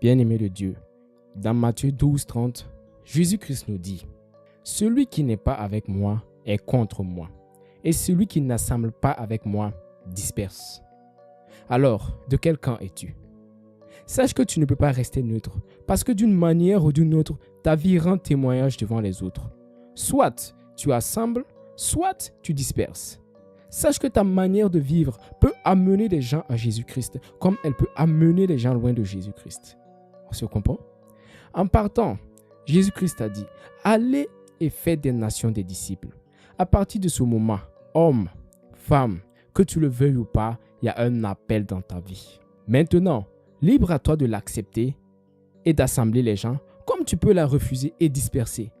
Bien-aimé de Dieu, dans Matthieu 12, 30, Jésus-Christ nous dit « Celui qui n'est pas avec moi est contre moi, et celui qui n'assemble pas avec moi disperse. » Alors, de quel camp es-tu? Sache que tu ne peux pas rester neutre, parce que d'une manière ou d'une autre, ta vie rend témoignage devant les autres. Soit tu assembles, soit tu disperses. Sache que ta manière de vivre peut amener des gens à Jésus-Christ, comme elle peut amener les gens loin de Jésus-Christ. On se comprend? En partant, Jésus-Christ a dit « Allez et faites des nations des disciples. » À partir de ce moment, homme, femme, que tu le veuilles ou pas, il y a un appel dans ta vie. Maintenant, libre à toi de l'accepter et d'assembler les gens, comme tu peux la refuser et disperser.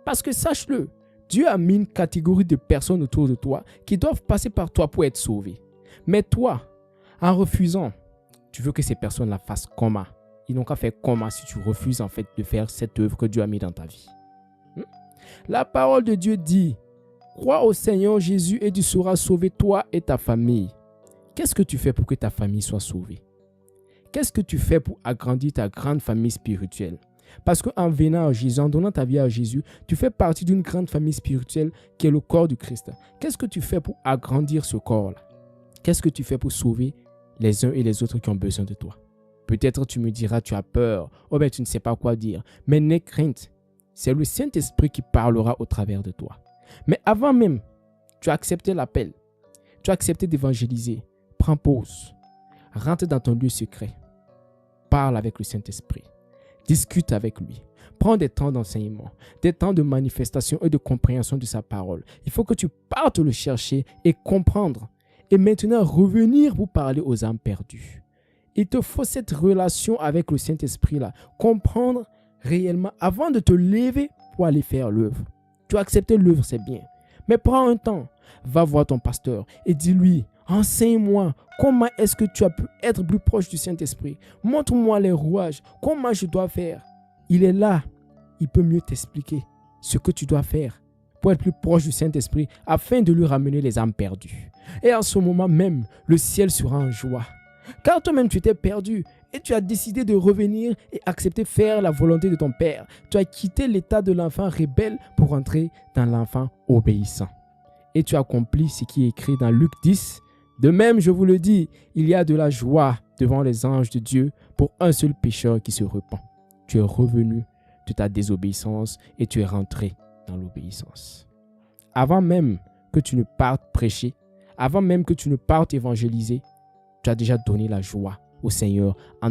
Parce que sache-le, Dieu a mis une catégorie de personnes autour de toi qui doivent passer par toi pour être sauvées. Mais toi, en refusant, tu veux que ces personnes la fassent comment? Ils n'ont qu'à faire comment si tu refuses en fait de faire cette œuvre que Dieu a mis dans ta vie. La parole de Dieu dit, crois au Seigneur Jésus et tu seras sauvé toi et ta famille. Qu'est-ce que tu fais pour que ta famille soit sauvée? Qu'est-ce que tu fais pour agrandir ta grande famille spirituelle? Parce qu'en venant à Jésus, en donnant ta vie à Jésus, tu fais partie d'une grande famille spirituelle qui est le corps du Christ. Qu'est-ce que tu fais pour agrandir ce corps-là? Qu'est-ce que tu fais pour sauver les uns et les autres qui ont besoin de toi? Peut-être tu me diras, tu as peur, tu ne sais pas quoi dire. Mais n'aie crainte, c'est le Saint-Esprit qui parlera au travers de toi. Mais avant même, tu as accepté l'appel, tu as accepté d'évangéliser. Prends pause, rentre dans ton lieu secret, parle avec le Saint-Esprit. Discute avec lui. Prends des temps d'enseignement, des temps de manifestation et de compréhension de sa parole. Il faut que tu partes le chercher et comprendre. Et maintenant, revenir pour parler aux âmes perdues. Il te faut cette relation avec le Saint-Esprit-là. Comprendre réellement avant de te lever pour aller faire l'œuvre. Tu as accepté l'œuvre, c'est bien. Mais prends un temps. Va voir ton pasteur et dis-lui, enseigne-moi, comment est-ce que tu as pu être plus proche du Saint-Esprit? Montre-moi les rouages, comment je dois faire. Il est là, il peut mieux t'expliquer ce que tu dois faire pour être plus proche du Saint-Esprit afin de lui ramener les âmes perdues. Et en ce moment même, le ciel sera en joie. Car toi-même tu étais perdu et tu as décidé de revenir et accepter faire la volonté de ton Père. Tu as quitté l'état de l'enfant rebelle pour entrer dans l'enfant obéissant. Et tu accomplis ce qui est écrit dans Luc 10. De même, je vous le dis, il y a de la joie devant les anges de Dieu pour un seul pécheur qui se repent. Tu es revenu de ta désobéissance et tu es rentré dans l'obéissance. Avant même que tu ne partes prêcher, avant même que tu ne partes évangéliser, tu as déjà donné la joie au Seigneur en